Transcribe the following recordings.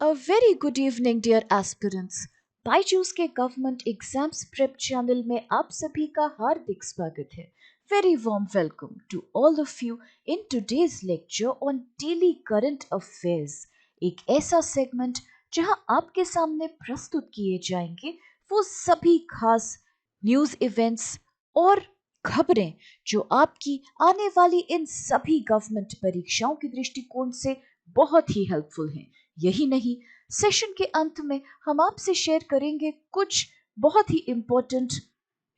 A very good evening, dear aspirants. Byju's के government exams prep channel में आप सभी का हार्दिक स्वागत है. Very warm welcome to all of you in today's lecture on daily current affairs. एक ऐसा सेगमेंट जहां आपके सामने प्रस्तुत किए जाएंगे वो सभी खास न्यूज इवेंट्स और खबरें जो आपकी आने वाली इन सभी गवर्नमेंट परीक्षाओं के दृष्टिकोण से बहुत ही हेल्पफुल हैं. यही नहीं, सेशन के अंत में हम आपसे शेयर करेंगे कुछ बहुत ही इंपॉर्टेंट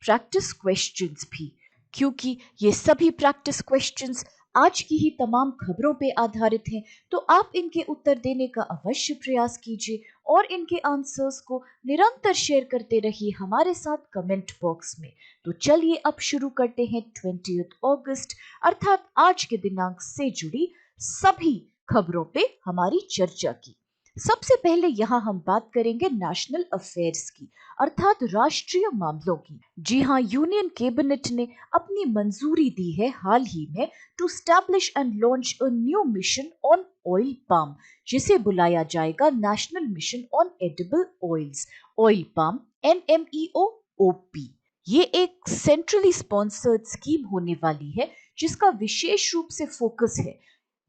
प्रैक्टिस क्वेश्चंस भी, क्योंकि ये सभी प्रैक्टिस क्वेश्चंस आज की ही तमाम खबरों पे आधारित हैं. तो आप इनके उत्तर देने का अवश्य प्रयास कीजिए और इनके आंसर्स को निरंतर शेयर करते रहिए हमारे साथ कमेंट बॉक्स में. तो चलिए अब शुरू करते हैं 20 अगस्त अर्थात आज के दिनांक से जुड़ी सभी खबरों पे हमारी चर्चा की. सबसे पहले यहाँ हम बात करेंगे नेशनल अफेयर्स की अर्थात राष्ट्रीय मामलों की. जी हाँ, यूनियन कैबिनेट ने अपनी मंजूरी दी है हाल ही में to establish and launch a new mission on oil palm, जिसे बुलाया जाएगा national mission on edible oils, oil palm, NMEO-OP. ये एक सेंट्रली स्पॉन्सर्ड स्कीम होने वाली है जिसका विशेष रूप से फोकस है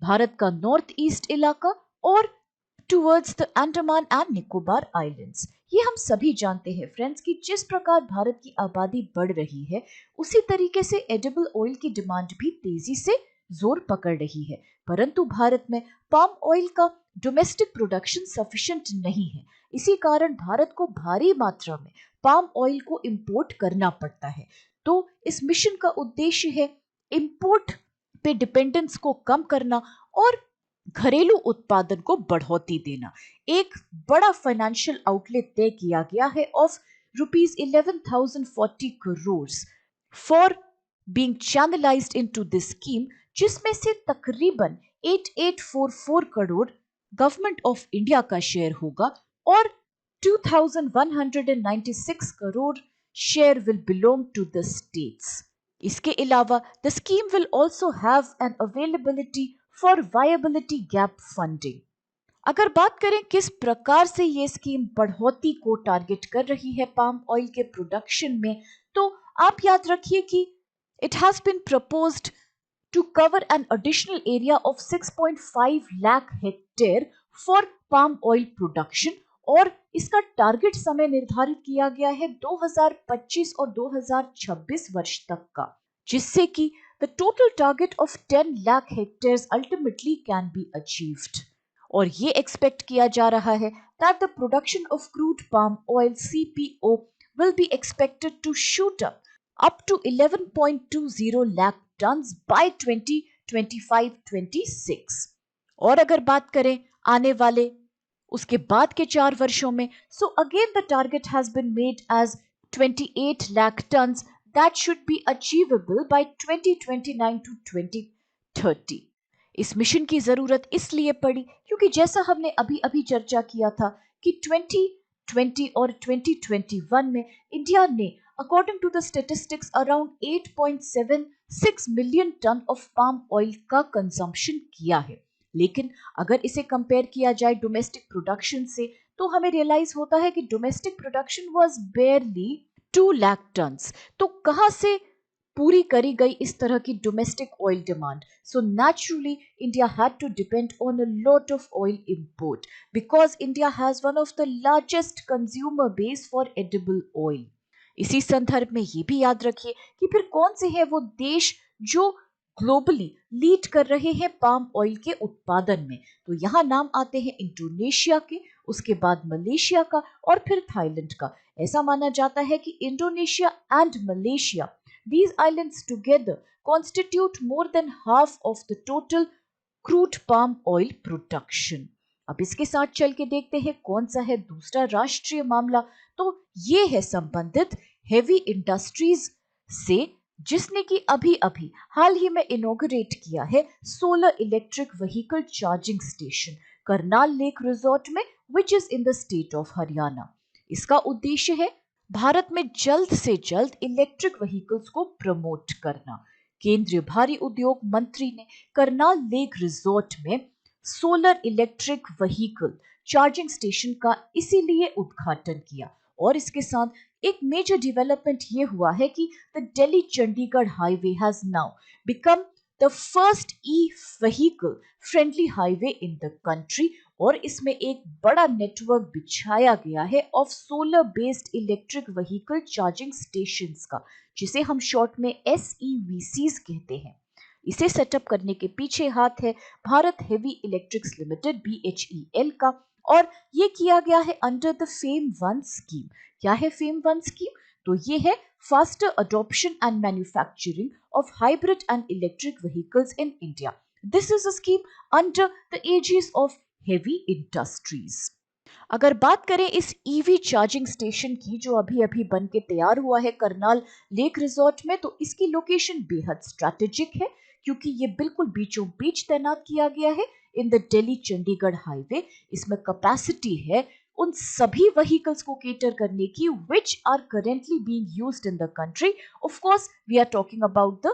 भारत का नॉर्थ ईस्ट इलाका और towards the Andaman and Nicobar islands. ये हम सभी जानते हैं फ्रेंड्स कि जिस प्रकार भारत की आबादी बढ़ रही है उसी तरीके से एडिबल ऑयल की डिमांड भी तेजी से जोर पकड़ रही है, परंतु भारत में पाम ऑयल का डोमेस्टिक प्रोडक्शन सफिशिएंट नहीं है. इसी कारण भारत को भारी मात्रा में पाम ऑयल को इंपोर्ट करना पड़ता है. तो इस मिशन का उद्देश्य है इंपोर्ट पे डिपेंडेंस को कम करना और घरेलू उत्पादन को बढ़ोतरी देना. एक बड़ा फाइनेंशियल आउटलेट तय किया गया है of ₹11,040 crore for being channelised into this scheme, जिसमें से तकरीबन 8844 करोड़ गवर्नमेंट ऑफ इंडिया का शेयर होगा और 2196 crore share will belong to the states. इसके अलावा the scheme will also have an availability for viability gap funding. अगर बात करें किस प्रकार से ये स्कीम बढ़ोतरी को टारगेट कर रही है पाम ऑयल के प्रोडक्शन में, तो आप याद रखिए कि it has been proposed to cover an additional area of 6.5 lakh hectare for palm oil production और इसका टारगेट समय निर्धारित किया गया है 2025 और 2026 वर्ष तक का, जिससे कि the total target of 10 lakh hectares ultimately can be achieved. और ये एक्सपेक्ट किया जा रहा है that the production of crude palm oil CPO will be expected to shoot up to 11.20 lakh tons by 2025-26. और अगर बात करें आने वाले उसके बाद के 4 वर्षों में, so again the target has been made as 28 lakh tons that should be achievable by 2029 to 2030. इस मिशन की जरूरत इसलिए पड़ी क्योंकि जैसा हमने अभी अभी चर्चा किया था कि 2020 और 2021 में इंडिया ने according to the statistics around 8.76 million tonne of palm oil का कंजम्पशन किया है. लेकिन अगर इसे कंपेयर किया जाए डोमेस्टिक प्रोडक्शन से तो हमें रियलाइज होता है कि domestic production was barely 2 lakh tonnes. तो कहां से पूरी करी गई इस तरह की domestic oil demand? So naturally India had to depend on a lot of oil import because India has one of the largest consumer base for edible oil. इसी संदर्भ में ये भी याद रखिए कि फिर कौन से हैं वो देश जो ग्लोबली लीड कर रहे हैं पाम ऑयल के उत्पादन में. तो यहाँ नाम आते हैं इंडोनेशिया के, उसके बाद मलेशिया का और फिर थाईलैंड का. ऐसा माना जाता है कि Indonesia and Malaysia, these islands together constitute more than half of the total crude palm oil production. अब इसके साथ चल के देखते हैं कौन सा है दूसरा राष्ट्रीय मामला. तो ये है संबंधित हेवी इंडस्ट्रीज से, जिसने कि अभी अभी हाल ही में इनॉग्रेट किया है solar electric vehicle charging station Karnal lake resort में, which is in the state of Haryana. इसका उद्देश्य है भारत में जल्द से जल्द इलेक्ट्रिक व्हीकल्स को प्रमोट करना. केंद्रीय भारी उद्योग मंत्री ने करनाल लेक रिजॉर्ट में solar electric vehicle charging station का इसीलिए उद्घाटन किया। और इसके साथ एक मेजर डेवलपमेंट ये हुआ है कि the Delhi Chandigarh highway has now become the first e vehicle friendly highway in the country. और इसमें एक बड़ा नेटवर्क बिछाया गया है of solar based electric vehicle charging stations का, जिसे हम शॉर्ट में SEVCs कहते हैं। इसे सेटअप करने के पीछे हाथ है Bharat heavy electrics limited BHEL का, और ये किया गया है अंडर द फेम 1 स्कीम। क्या है फेम 1 स्कीम? तो ये है faster adoption and manufacturing of hybrid and electric vehicles in India. This is a scheme under the aegis of heavy industries. अगर बात करें इस ईवी चार्जिंग स्टेशन की जो अभी अभी बन के तैयार हुआ है करनाल लेक रिजॉर्ट में, तो इसकी लोकेशन बेहद स्ट्रैटेजिक है क्योंकि ये बिल्कुल बीचों बीच तैनात किया गया है in the Delhi Chandigarh highway. इसमें कैपेसिटी है उन सभी व्हीकल्स को केटर करने की which are currently being used in the country. Of course we are talking about the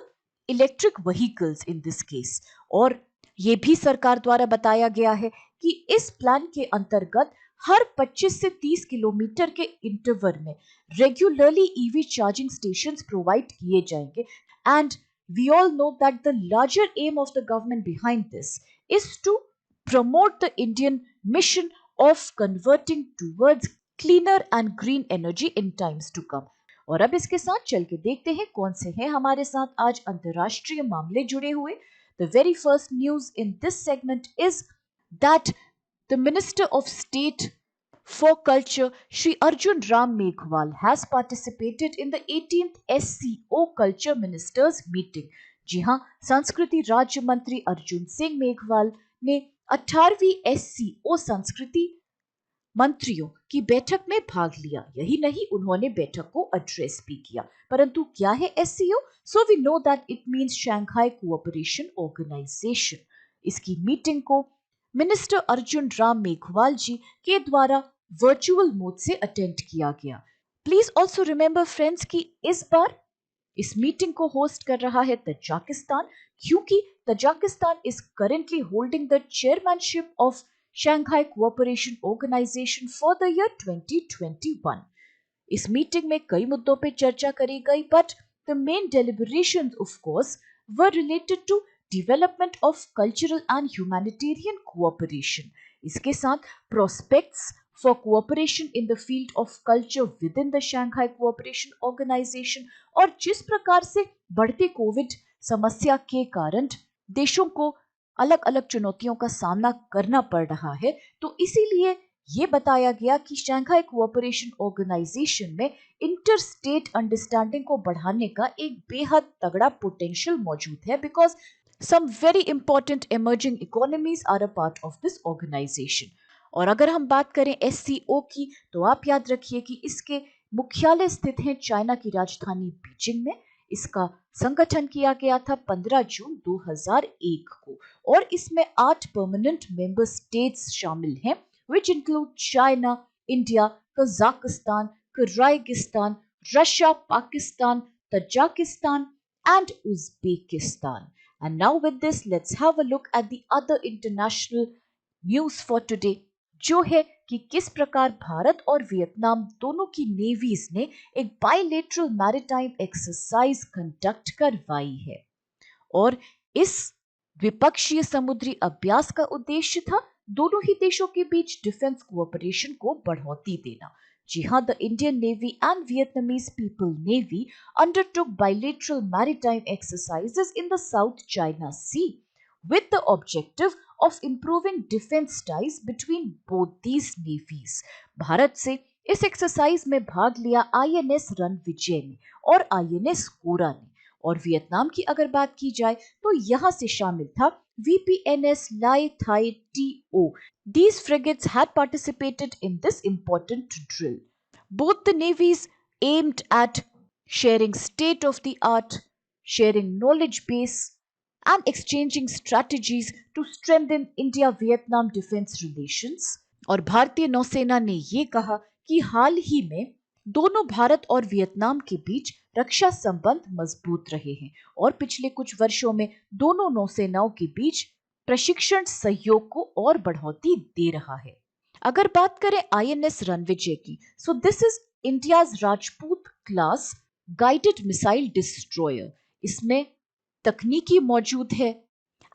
electric vehicles in this case. और ये भी सरकार द्वारा बताया गया है कि इस प्लान के अंतर्गत हर 25 से 30 किलोमीटर के इंटरवल में regularly EV charging stations provide किए जाएंगे। And we all know that the larger aim of the government behind this is to promote the Indian mission of converting towards cleaner and green energy in times to come. और अब इसके साथ चल के देखते हैं कौन से हैं हमारे साथ आज अंतर्राष्ट्रीय मामले जुड़े हुए। The very first news in this segment is that the Minister of State for Culture, Shri Arjun Ram Meghwal, has participated in the 18th SCO Culture Ministers meeting. जी हाँ, संस्कृति राज्य मंत्री अर्जुन सिंह मेघवाल ने 18वीं SCO संस्कृति मंत्रियों की बैठक में भाग लिया। यही नहीं, उन्होंने बैठक को एड्रेस भी किया। परंतु क्या है SCO? So we know that it means Shanghai cooperation organisation. इसकी मीटिंग को मिनिस्टर अर्जुन राम मेघवाल जी के द्वारा वर्चुअल मोड से अटेंड किया गया। प्लीज ऑल्सो रिमेंबर फ्रेंड्स कि इस बार इस मीटिंग को होस्ट कर रहा है तजाकिस्तान, क्योंकि Tajikistan is currently holding the chairmanship of Shanghai cooperation organisation for the year 2021। इस मीटिंग में कई मुद्दों पर चर्चा करी गई, but the main deliberations of course were related to development of cultural and humanitarian cooperation. इसके साथ prospects for cooperation in the field of culture within the Shanghai Cooperation Organization, और जिस प्रकार से बढ़ते कोविड समस्या के कारण देशों को अलग अलग चुनौतियों का सामना करना पड़ रहा है, तो इसीलिए ये बताया गया कि शंघाई कोऑपरेशन ऑर्गेनाइजेशन में इंटर स्टेट अंडरस्टैंडिंग को बढ़ाने का एक बेहद तगड़ा पोटेंशियल मौजूद है, because some very important emerging economies are a part of this organization. और अगर हम बात करें SCO की, तो आप याद रखिए कि इसके मुख्यालय स्थित हैं चाइना की राजधानी बीजिंग में। इसका संगठन किया गया था 15 जून 2001 को, और इसमें 8 परमानेंट मेंबर स्टेट्स शामिल हैं, which include China, India, Kazakhstan, Kyrgyzstan, Russia, Pakistan, Tajikistan, and Uzbekistan. And now with this, let's have a look at the other international news for today, जो है कि किस प्रकार भारत और वियतनाम दोनों की नेवीज ने एक बायलैटरल मैरिटाइम एक्सरसाइज कंडक्ट करवाई है। और इस द्विपक्षीय समुद्री अभ्यास का उद्देश्य था दोनों ही देशों के बीच डिफेंस कोऑपरेशन को बढ़ोतरी देना। जी हाँ, the Indian navy and Vietnamese people navy undertook bilateral maritime exercises in the South China Sea with the objective of improving defense ties between both these navies. Bharat से इस एक्सरसाइज में भाग लिया INS रणविजय ने और INS कोरा ने, और वियतनाम की अगर बात की जाए तो यहाँ से शामिल था VPNS Lai Thai TO. These frigates had participated in this important drill. Both the navies aimed at sharing state-of-the-art, sharing knowledge base, and exchanging strategies to strengthen India-Vietnam defense relations. और भारतीय नौसेना ने ये कहा कि हाल ही में दोनों भारत और वियतनाम के बीच रक्षा संबंध मजबूत रहे हैं, और पिछले कुछ वर्षों में दोनों नौसेनाओं के बीच प्रशिक्षण सहयोग को और बढ़ोतरी दे रहा है। अगर बात करें आईएनएस रणविजय की, so this is India's Rajput class guided missile destroyer. इसमें तकनीकी मौजूद है,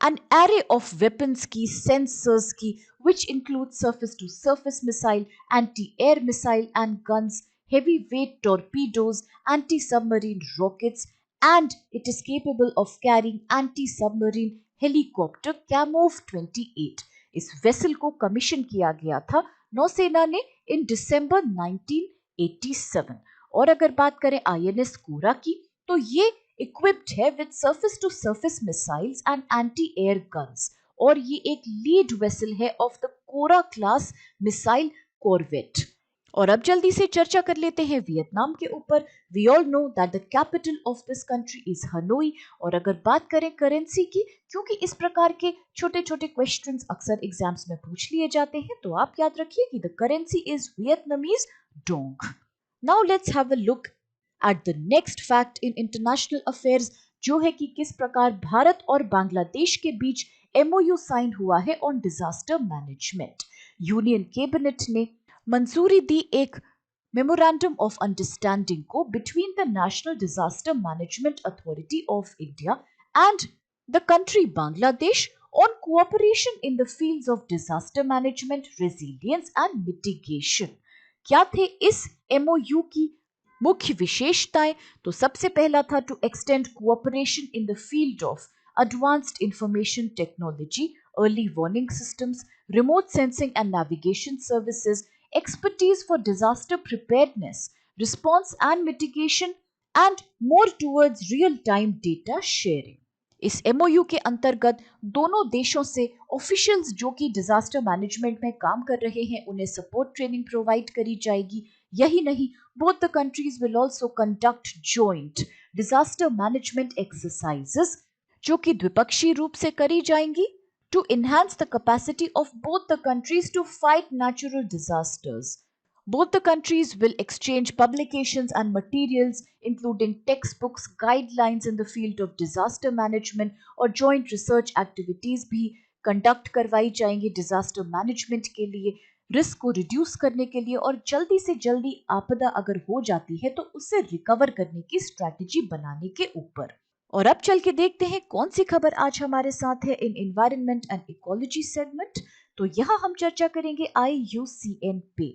an array of weapons की, sensors की, which include surface to surface missile, anti-air missile and guns, heavyweight torpedoes, anti-submarine rockets, and it is capable of carrying anti-submarine helicopter Camov 28। इस vessel को commission किया गया था नौसेना ने इन दिसंबर 1987। और अगर बात करें आईएनएस कोरा की, तो ये equipped है with surface to surface missiles and anti-air guns, और ये एक लीड वेसल है of the Kora class missile corvette. और अब जल्दी से चर्चा कर लेते हैं वियतनाम के ऊपर। We all know that the capital of this country is Hanoi. और अगर बात करें करेंसी की, क्योंकि इस प्रकार के छोटे छोटे क्वेश्चंस अक्सर एग्जाम्स में पूछ लिए जाते हैं, तो आप याद रखिए कि the currency is Vietnamese Dong. Now let's have a look at the next fact in international affairs, जो है कि किस प्रकार भारत और बांग्लादेश के बीच एमओयू साइन हुआ है on disaster management. Union cabinet ने मंजूरी दी एक मेमोरेंडम ऑफ अंडरस्टैंडिंग को between the national disaster management authority of India and the country Bangladesh on cooperation in the fields of disaster management, resilience and mitigation. क्या थे इस MOU की मुख्य विशेषताएं? तो सबसे पहला था to extend cooperation in the field of advanced information technology, early warning systems, remote sensing and navigation services, expertise for disaster preparedness, response and mitigation, and more towards real-time data sharing। इस MOU के अंतर्गत दोनों देशों से officials जो कि disaster management में काम कर रहे हैं, उन्हें सपोर्ट ट्रेनिंग प्रोवाइड करी जाएगी। यही नहीं, both the countries will also conduct joint disaster management exercises, जो कि द्विपक्षीय रूप से करी जाएंगी, to enhance the capacity of both the countries to fight natural disasters। Both the countries will exchange publications and materials, including textbooks, guidelines in the field of disaster management, और joint research activities भी conduct करवाई जाएंगी disaster management के लिए, risk को reduce करने के लिए, और जल्दी से जल्दी आपदा अगर हो जाती है तो उससे रिकवर करने की स्ट्रैटेजी बनाने के ऊपर। और अब चल के देखते हैं कौन सी खबर आज हमारे साथ है इन एनवायरनमेंट एंड इकोलॉजी सेगमेंट। तो यहाँ हम चर्चा करेंगे IUCN पे।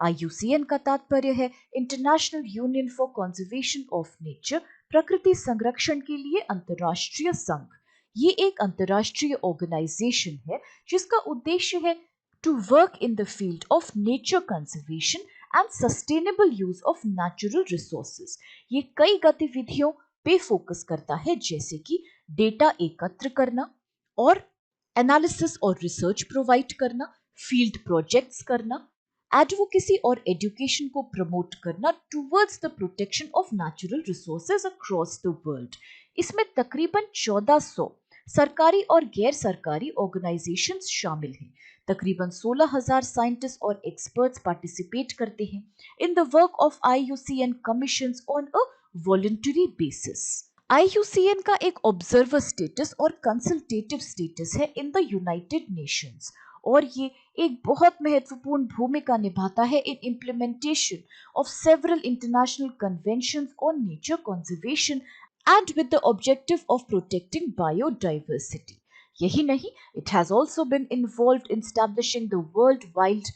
IUCN का तात्पर्य है international union for conservation of nature, प्रकृति संरक्षण के लिए अंतर्राष्ट्रीय संघ। ये एक अंतर्राष्ट्रीय ऑर्गेनाइजेशन है जिसका उद्देश्य है to work in the field of nature conservation and sustainable use of natural resources. ये कई गतिविधियों पे फोकस करता है, जैसे कि डेटा एकत्र करना और एनालिसिस और रिसर्च प्रोवाइड करना, फील्ड प्रोजेक्ट्स करना, एडवोकेसी और एजुकेशन को प्रमोट करना towards the protection of natural resources across the world. इसमें तकरीबन 1400 सरकारी और गैर सरकारी ऑर्गेनाइजेशंस शामिल हैं। तकरीबन 16,000 साइंटिस्ट और एक्सपर्ट्स पार्टिसिपेट करते हैं in the work of IUCN commissions on a voluntary basis. IUCN का एक ऑब्जर्वर स्टेटस और कंसल्टेटिव स्टेटस है इन द यूनाइटेड नेशंस, और ये एक बहुत महत्वपूर्ण भूमिका निभाता है in implementation of several international conventions on nature conservation and with the objective of protecting biodiversity. यही नहीं, it has also been involved in establishing the world wide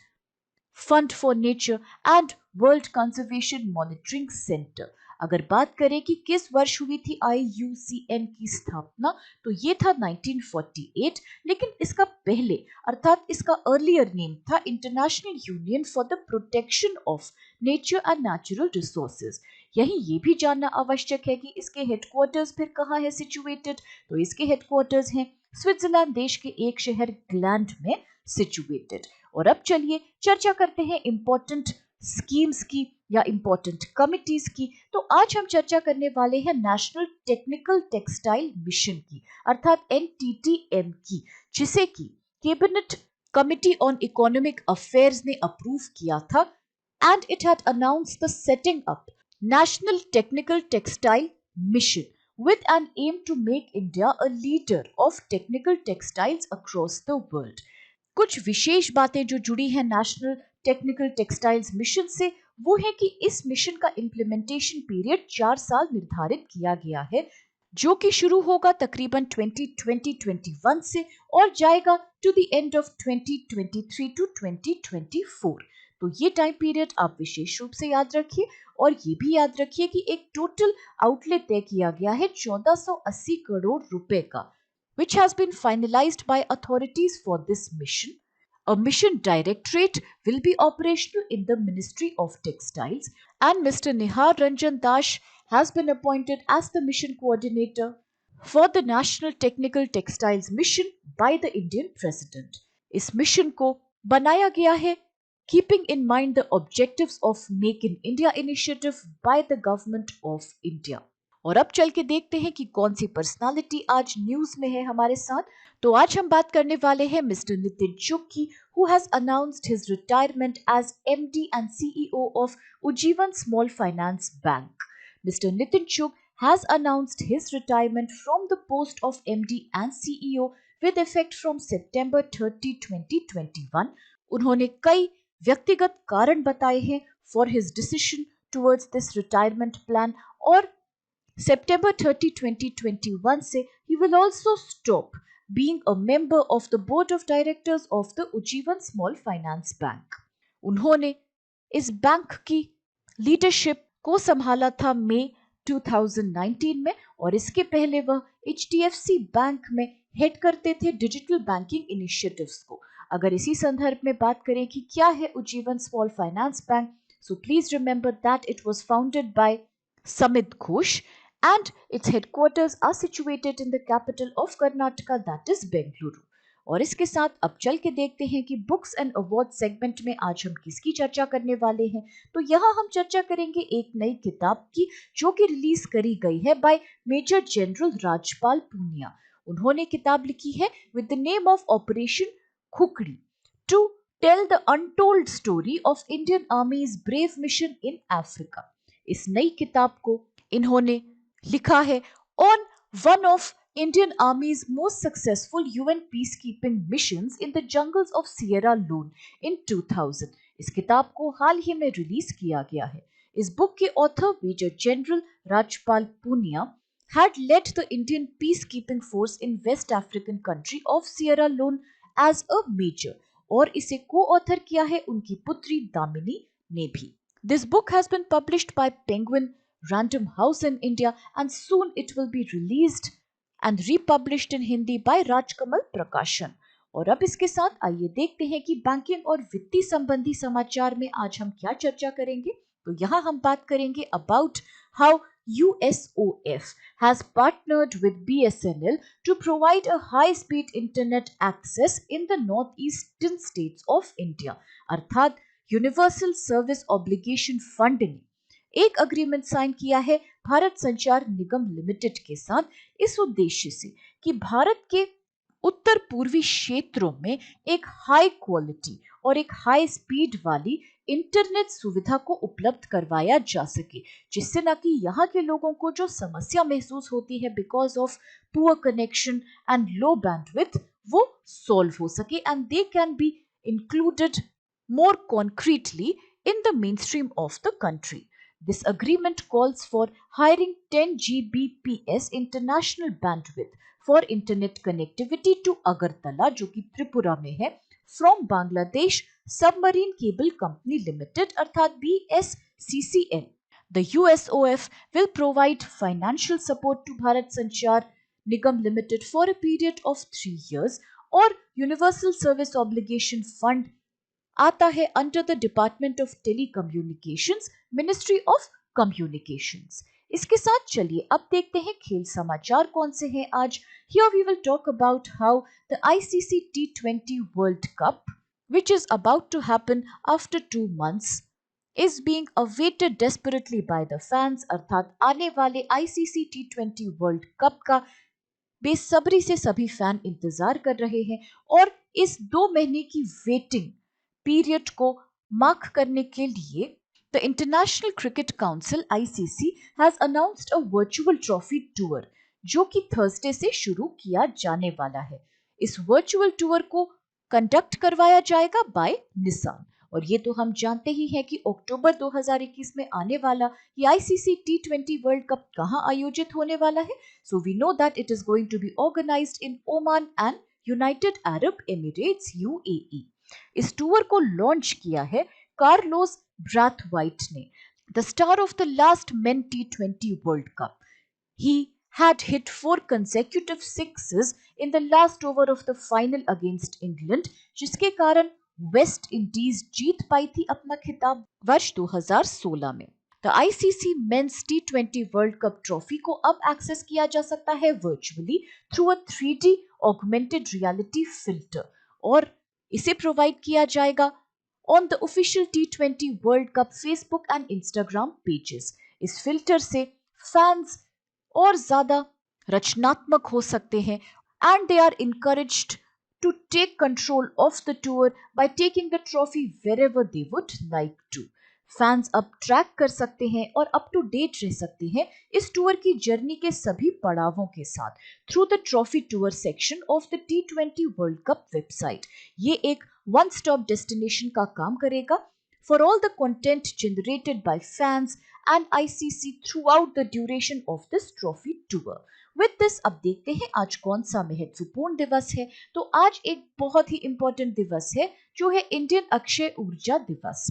fund for nature and world conservation monitoring centre. अगर बात करें कि किस वर्ष हुई थी IUCN की स्थापना, तो ये था 1948, लेकिन इसका पहले अर्थात इसका अर्लियर नेम था international union for the protection of nature and natural resources. यही ये भी जानना आवश्यक है कि इसके हेडक्वार्टर्स फिर कहाँ है सिचुएटेड, तो इसके हेडक्वार्टर्स हैं स्विट्जरलैंड देश के एक शहर ग्लैंड में सिचुएटेड। और अब चलिए चर्चा करते हैं इंपॉर्टेंट स्कीम्स की या इंपॉर्टेंट कमिटीज की। तो आज हम चर्चा करने वाले हैं नेशनल टेक्निकल टेक्सटाइल मिशन की, अर्थात NTTM की, जिसे की cabinet committee on economic affairs ने अप्रूव किया था, and it had announced the setting up national technical textile mission with an aim to make India a leader of technical textiles across the world। कुछ विशेष बातें जो जुड़ी हैं national technical textiles mission से वो है कि इस मिशन का इम्प्लीमेंटेशन पीरियड 4 साल निर्धारित किया गया है, जो कि शुरू होगा तकरीबन 2020-21 से और जाएगा to the end of 2023 to 2024। तो ये टाइम पीरियड आप विशेष रूप से याद रखिए और ये भी याद रखिए कि एक टोटल आउटले तय किया गया है 1480 करोड़ रुपए का, which has been finalized by authorities for this mission. A mission directorate will be operational in the Ministry of Textiles, and Mr. Nihar Ranjan Dash has been appointed as the mission coordinator for the National Technical Textiles Mission by the Indian President. इस mission को बनाया गया है keeping in mind the objectives of Make in India initiative by the Government of India. और अब चल के देखते हैं कि कौन सी पर्सनालिटी आज न्यूज में है हमारे साथ। तो आज हम बात करने वाले हैं मिस्टर नितिन चुग की, who has announced his retirement as MD and CEO of Ujjivan Small Finance Bank. Mr. Nitin Chugh has announced his retirement from the post of MD and CEO with effect from September 30, 2021. उन्होंने कई व्यक्तिगत कारण बताए हैं for his decision towards this retirement plan और September 30, 2021 से he will also stop being a member of the board of directors of the Ujjivan Small Finance Bank. उन्होंने इस बैंक की लीडरशिप को संभाला था मई 2019 में और इसके पहले वह HDFC बैंक में हेड करते थे डिजिटल बैंकिंग इनिशिएटिव्स को। अगर इसी संदर्भ में बात करें कि क्या है Ujjivan small finance bank, so please remember that it was founded by Samit Ghosh and its headquarters are situated in the capital of Karnataka, that is Bengaluru. और इसके साथ अब चल के देखते हैं कि बुक्स एंड अवार्ड सेगमेंट में आज हम किसकी चर्चा करने वाले हैं। तो यहाँ हम चर्चा करेंगे एक नई किताब की जो कि रिलीज करी गई है by major general Rajpal Punia. उन्होंने किताब लिखी है with the name of operation Khukri to tell the untold story of Indian army's brave mission in Africa. इस नई किताब को इन्होंने लिखा है on one of Indian Army's most successful UN peacekeeping missions in the jungles of Sierra Leone in 2000. इस किताब को हाल ही में रिलीज किया गया है। इस बुक के author major general Rajpal Punia had led the Indian peacekeeping force in West African country of Sierra Leone as a major और इसे को-ऑथर किया है उनकी पुत्री दामिनी ने भी। This book has been published by Penguin Random House in India and soon it will be released and republished in Hindi by Rajkamal Prakashan. और अब इसके साथ आइए देखते हैं कि बैंकिंग और वित्तीय संबंधी समाचार में आज हम क्या चर्चा करेंगे। तो यहाँ हम बात करेंगे about how USOF has partnered with BSNL to provide a high-speed internet access in the northeastern states of India. अर्थात यूनिवर्सल सर्विस ऑब्लिगेशन फंड ने एक अग्रीमेंट साइन किया है भारत संचार निगम लिमिटेड के साथ इस उद्देश्य से कि भारत के उत्तर पूर्वी क्षेत्रों में एक हाई क्वालिटी और एक हाई स्पीड वाली इंटरनेट सुविधा को उपलब्ध करवाया जा सके, जिससे ना कि यहाँ के लोगों को जो समस्या महसूस होती है because of poor connection and low bandwidth वो सॉल्व हो सके and they can be included more concretely in the mainstream of the country. This agreement calls for hiring 10 Gbps international bandwidth for internet connectivity to Agartala, जो कि त्रिपुरा में है, from Bangladesh Submarine Cable Company Limited अर्थात BSCCL. The USOF will provide financial support to Bharat Sanchar Nigam Limited for a period of 3 years और Universal Service Obligation Fund आता है under the department of telecommunications, ministry of communications. इसके साथ चलिए अब देखते हैं खेल समाचार कौन से हैं आज। Here we will talk about how the ICC T20 world cup which is about to happen after 2 months is being awaited desperately by the fans। अर्थात आने वाले ICC T20 वर्ल्ड कप का बेसब्री से सभी फैन इंतजार कर रहे हैं और इस 2 महीने की वेटिंग पीरियड को मार्क करने के लिए the international cricket council ICC has announced a virtual trophy tour जो कि थर्सडे से शुरू किया जाने वाला है। इस वर्चुअल टूर को कंडक्ट करवाया जाएगा बाय निसान। और ये तो हम जानते ही हैं कि अक्टूबर 2021 में आने वाला ये आईसीसी टी20 वर्ल्ड कप कहाँ आयोजित होने वाला है। So we know that it is going to be organised in Oman and United Arab Emirates UAE. इस टूर को लॉन्च किया है कार्लोस ब्राथवाइट ने, the star of the last men T20 world cup. He had hit 4 consecutive sixes in the last over of the final against England, जिसके कारण West Indies जीत पाई थी अपना खिताब वर्ष 2016 में। The ICC men's T20 world cup trophy को अब access किया जा सकता है virtually through a 3D augmented reality filter, और इसे प्रोवाइड किया जाएगा on the official T20 world cup Facebook and Instagram pages. इस फिल्टर से फैंस और ज्यादा रचनात्मक हो सकते हैं, and they are encouraged to take control of the tour by taking the trophy wherever they would like to. Fans अब track कर सकते हैं और अप टू डेट रह सकते हैं इस टूर की जर्नी के सभी पड़ावों के साथ through the trophy tour section of the T20 world cup website. ये एक वन स्टॉप डेस्टिनेशन का काम करेगा for all the content generated by fans and ICC throughout the duration of this trophy tour. With this अब देखते हैं आज कौन सा महत्वपूर्ण दिवस है। तो आज एक बहुत ही इंपॉर्टेंट दिवस है जो है इंडियन अक्षय ऊर्जा दिवस।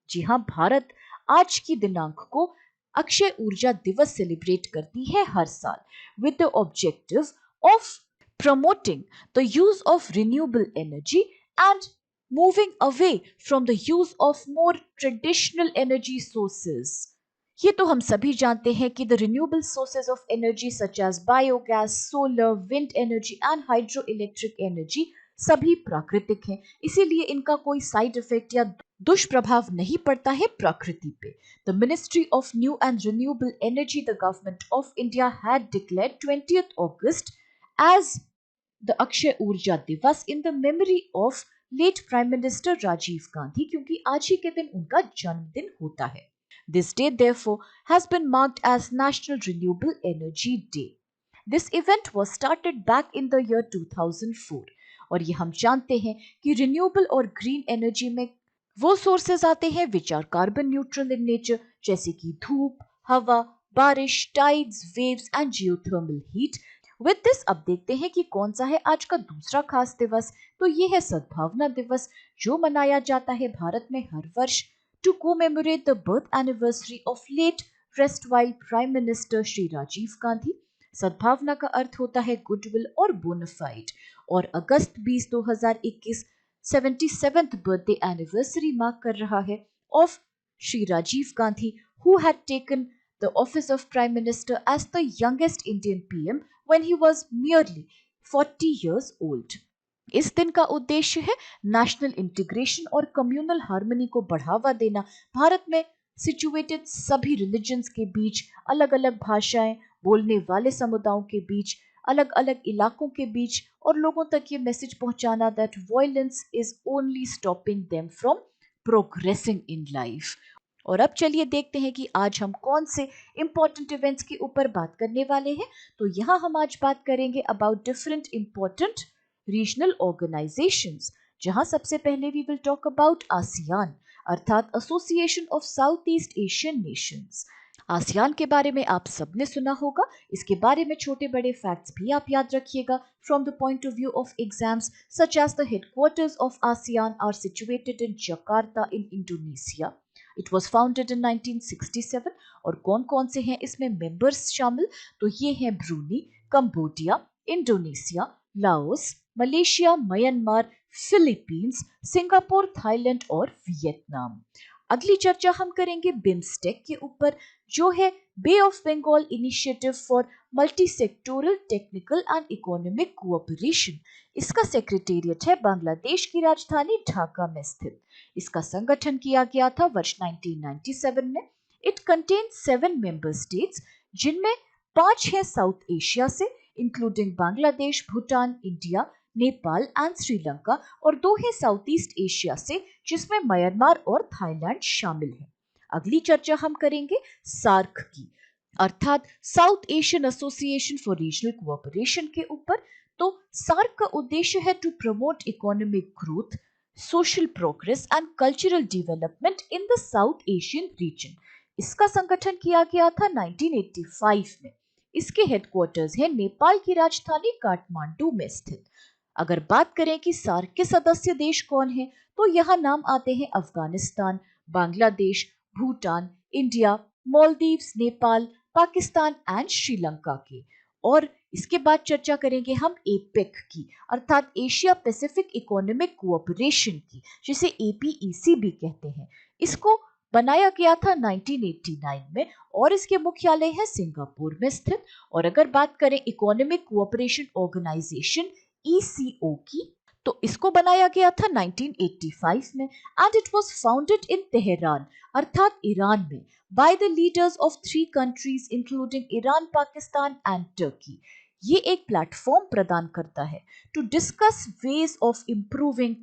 जी हाँ, भारत आज की दिनांक को अक्षय ऊर्जा दिवस सेलिब्रेट करती है हर साल with the objective of promoting the use of renewable energy and moving away from the use of more traditional energy sources. ये तो हम सभी जानते हैं कि the renewable sources of energy such as biogas, solar, wind energy and hydroelectric energy सभी प्राकृतिक हैं, इसीलिए इनका कोई साइड इफेक्ट या दुष्प्रभाव नहीं पड़ता है प्रकृति पे। The Ministry of New and Renewable Energy, the Government of India had declared 20th August as the Akshay Urja Diwas in the memory of late prime minister Rajiv Gandhi, क्योंकि आज ही के दिन उनका जन्मदिन होता है। This day therefore has been marked as National Renewable Energy Day. This event was started back in the year 2004 और ये हम जानते हैं कि रिन्यूएबल और ग्रीन एनर्जी में वो सोर्सेज आते हैं which are carbon neutral in nature, जैसे कि धूप, हवा, बारिश, tides, waves and geothermal heat. With this अब देखते हैं कि कौन सा है आज का दूसरा खास दिवस। तो ये है सद्भावना दिवस, जो मनाया जाता है भारत में हर वर्ष to commemorate the birth anniversary of late erstwhile prime minister Shri Rajiv Gandhi. सद्भावना का अर्थ होता है गुडविल और बोनाफाइड, और अगस्त 20 2021 77th बर्थडे एनिवर्सरी मार्क कर रहा है of Shri Rajiv Gandhi, who had taken the office of Prime Minister as the youngest Indian PM when he was merely 40 years old. इस दिन का उद्देश्य है नेशनल इंटीग्रेशन और कम्युनल हार्मनी को बढ़ावा देना, भारत में सिचुएटेड सभी रिलीजन्स के बीच, अलग अलग भाषाएं बोलने वाले समुदायों के बीच, अलग अलग इलाकों के बीच, और लोगों तक ये मैसेज पहुंचाना that violence is only stopping them from progressing in life. और अब चलिए देखते हैं कि आज हम कौन से इंपॉर्टेंट इवेंट्स के ऊपर बात करने वाले हैं। तो यहाँ हम आज बात करेंगे about different important regional organisations, जहाँ सबसे पहले we will talk about ASEAN, अर्थात association of south east Asian nations. ASEAN के बारे में आप सबने सुना होगा, इसके बारे में छोटे बड़े फैक्ट्स भी आप याद रखिएगा from the point of view of exams, such as the headquarters of ASEAN are situated in Jakarta in Indonesia. It was founded in 1967। और कौन कौन से हैं इसमें मेंबर्स शामिल, तो ये हैं Brunei, Cambodia, Indonesia, Laos, Malaysia, Myanmar, Philippines, Singapore, Thailand और वियतनाम। अगली चर्चा हम करेंगे बिम्स्टेक के ऊपर, जो है bay of Bengal initiative for multi sectoral technical and economic cooperation. इसका सेक्रेटेरिएट है बांग्लादेश की राजधानी ढाका में स्थित। इसका संगठन किया गया था वर्ष 1997 में। इट कंटेन्स 7 मेंबर स्टेट्स, जिनमें 5 हैं साउथ एशिया से, including Bangladesh, Bhutan, India, Nepal and Sri Lanka, और 2 हैं साउथ ईस्ट एशिया से, जिसमें म्यांमार और थाईलैंड शामिल हैं। अगली चर्चा हम करेंगे सार्क की, अर्थात South Asian Association for Regional Cooperation के ऊपर। तो सार्क का उद्देश्य है to promote economic growth, social progress and cultural development in the South Asian region. इसका संगठन किया गया था 1985 में। इसके हेडक्वार्टर्स है नेपाल की राजधानी काठमांडू में स्थित। अगर बात करें कि सार्क के सदस्य देश कौन है, तो यहाँ नाम आते हैं अफगानिस्तान, बांग्लादेश, भूटान, इंडिया, मालदीव्स, नेपाल, पाकिस्तान एंड श्रीलंका के। और इसके बाद चर्चा करेंगे हम एपेक की, अर्थात एशिया पैसिफिक इकोनॉमिक कोऑपरेशन की, जिसे एपीईसी भी कहते हैं। इसको बनाया गया था 1989 में और इसके मुख्यालय है सिंगापुर में स्थित। और अगर बात करें इकोनॉमिक कोऑपरेशन ऑर्गेनाइजेशन ईसीओ की, तो इसको बनाया गया था 1985 में and it was founded in Tehran, अर्थात ईरान में, by the leaders of 3 countries including Iran, Pakistan and Turkey. ये एक प्लेटफॉर्म प्रदान करता है to discuss ways of improving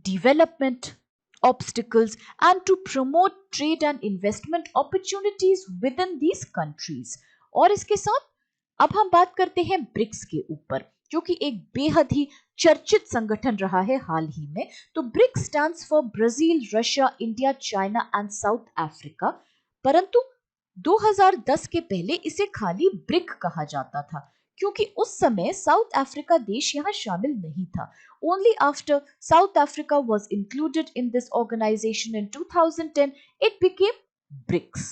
development obstacles and to promote trade and investment opportunities within these countries। और इसके साथ अब हम बात करते हैं ब्रिक्स के ऊपर, जो कि एक बेहद ही चर्चित संगठन रहा है हाल ही में। तो BRICS stands for Brazil, Russia, India, China and South Africa. परंतु 2010 के पहले इसे खाली ब्रिक कहा जाता था, क्योंकि उस समय साउथ अफ्रीका देश यहाँ शामिल नहीं था। Only after South Africa was included in this organization in 2010, it became BRICS।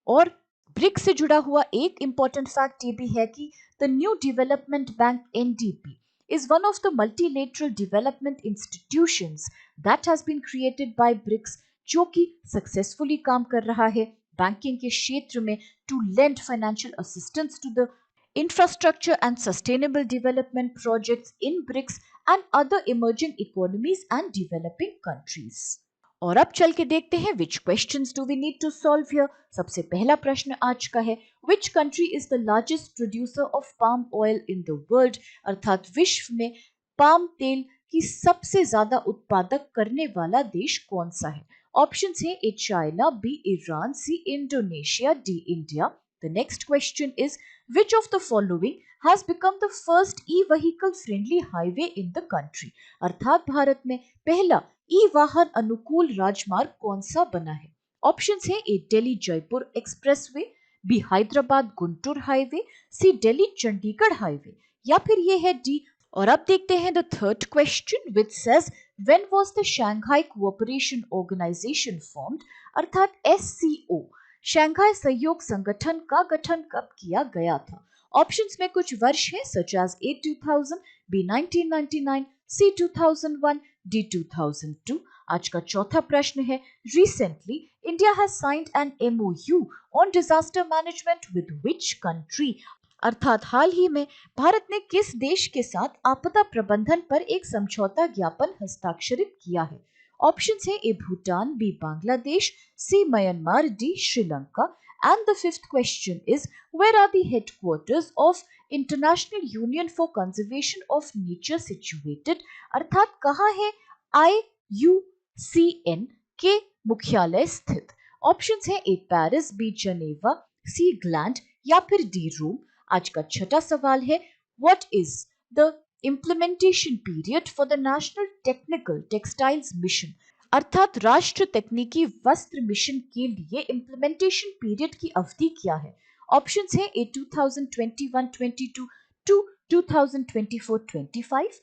और ब्रिक्स से जुड़ा हुआ एक इंपॉर्टेंट फैक्ट ये भी है कि the new development bank NDP is one of the multilateral development institutions that has been created by BRICS, जो कि सक्सेसफुली काम कर रहा है बैंकिंग के क्षेत्र में to lend financial assistance to the infrastructure and sustainable development projects in BRICS and other emerging economies and developing countries। और अब चल के देखते हैं which questions do we need to solve here। सबसे पहला प्रश्न आज का है which country is the largest producer of palm oil in the world, अर्थात विश्व में पाम तेल की सबसे ज्यादा उत्पादक करने वाला देश कौन सा है। ऑप्शंस है A China, B Iran, C Indonesia, D India. The next question is which of the following has become the first e-vehicle friendly highway in the country, अर्थात भारत में पहला ई वाहन अनुकूल राजमार्ग कौन सा बना है। ऑप्शंस है A Delhi Jaipur expressway, B Hyderabad Guntur highway, C Delhi Chandigarh highway, या फिर ये है डी। और अब देखते हैं the third question which says when was the Shanghai cooperation organisation formed, अर्थात एससीओ शंघाई सहयोग संगठन का गठन कब किया गया था। ऑप्शंस में कुछ वर्ष हैं such as A 2000, B 1999, C 2001, D 2002। आज का चौथा प्रश्न है recently India has signed an MoU on disaster management with which country, अर्थात हाल ही में भारत ने किस देश के साथ आपदा प्रबंधन पर एक समझौता ज्ञापन हस्ताक्षरित किया है। ऑप्शंस है A Bhutan, B Bangladesh, C Myanmar, D Sri Lanka. And the fifth question is where are the headquarters of international union for conservation of nature situated, अर्थात कहाँ है IUCN के मुख्यालय स्थित। ऑप्शंस है A Paris, B Geneva, C Gland, या फिर डी रोम। आज का छठा सवाल है what is the implementation period for the national technical textiles mission, अर्थात राष्ट्र तकनीकी वस्त्र मिशन के लिए इम्प्लीमेंटेशन पीरियड की अवधि क्या है। ऑप्शंस है ए 2021-22 टू 2024-25,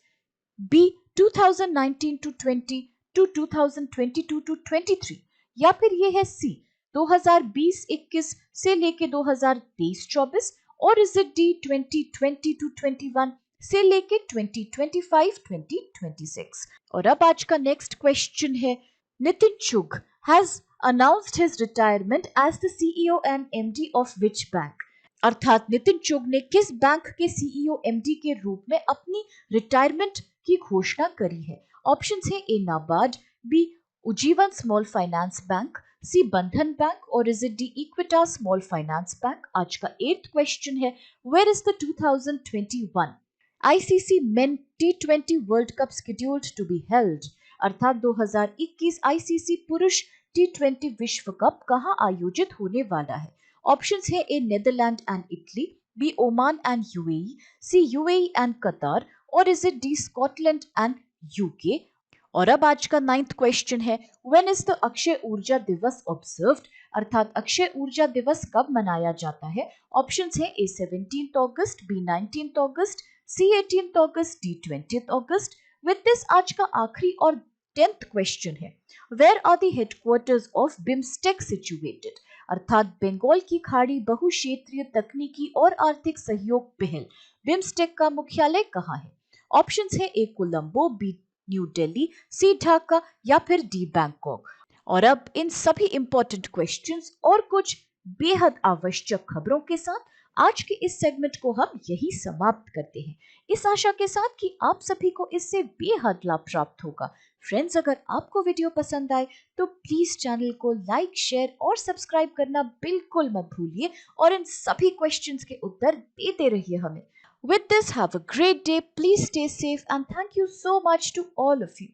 बी 2019-20 टू 2022-23, या फिर ये है सी 2020-21 से लेके 2023-24, और इज इट डी 2020-21 से लेके 2025-2026। और अब आज का नेक्स्ट क्वेश्चन है नितिन चुग has announced his retirement as the CEO and MD of which bank, अर्थात नितिन चुग ने किस बैंक के सीईओ एमडी के रूप में अपनी रिटायरमेंट की घोषणा करी है। ऑप्शंस है A NABARD, B Ujjivan small finance bank, C Bandhan bank, और is it D Equitas small finance bank. आज का 8th क्वेश्चन है where is the 2021 ICC Men T20 world cup scheduled to be held, अर्थात 2021 ICC पुरुष T20 विश्व cup कहां आयोजित होने वाला है। ऑप्शंस है A Netherland and Italy, B Oman and UAE, C UAE and Qatar, और is it D Scotland and UK? और अब आज का 9th क्वेश्चन है, व्हेन इज द अक्षय ऊर्जा दिवस ऑब्जर्व्ड? अर्थात अक्षय ऊर्जा दिवस कब मनाया जाता है? ऑप्शंस है ए 17 अगस्त, बी 19 अगस्त, सी 18 अगस्त, डी 20 अगस्त। विद दिस आज का आखिरी और 10th क्वेश्चन है, where are the headquarters of BIMSTEC situated? अर्थात बंगाल की खाड़ी बहुक्षेत्रीय तकनीकी और आर्थिक सहयोग पहल बिम्स्टेक का मुख्यालय कहाँ है? ऑप्शंस है ए कोलंबो, बी न्यू दिल्ली, सी ढाका या फिर डी बैंकॉक। और अब इन सभी इंपॉर्टेंट क्वेश्चंस और कुछ बेहद आवश्यक खबरों के साथ आज के इस सेगमेंट को हम यही समाप्त करते हैं, इस आशा के साथ कि आप सभी को इससे बेहद लाभ प्राप्त होगा। फ्रेंड्स, अगर आपको वीडियो पसंद आए तो प्लीज चैनल को लाइक, शेयर और सब्सक्राइब करना बिल्कुल मत भूलिए और इन सभी क्वेश्चंस के उत्तर देते रहिए हमें। With this, have a great day. Please stay safe and thank you so much to all of you.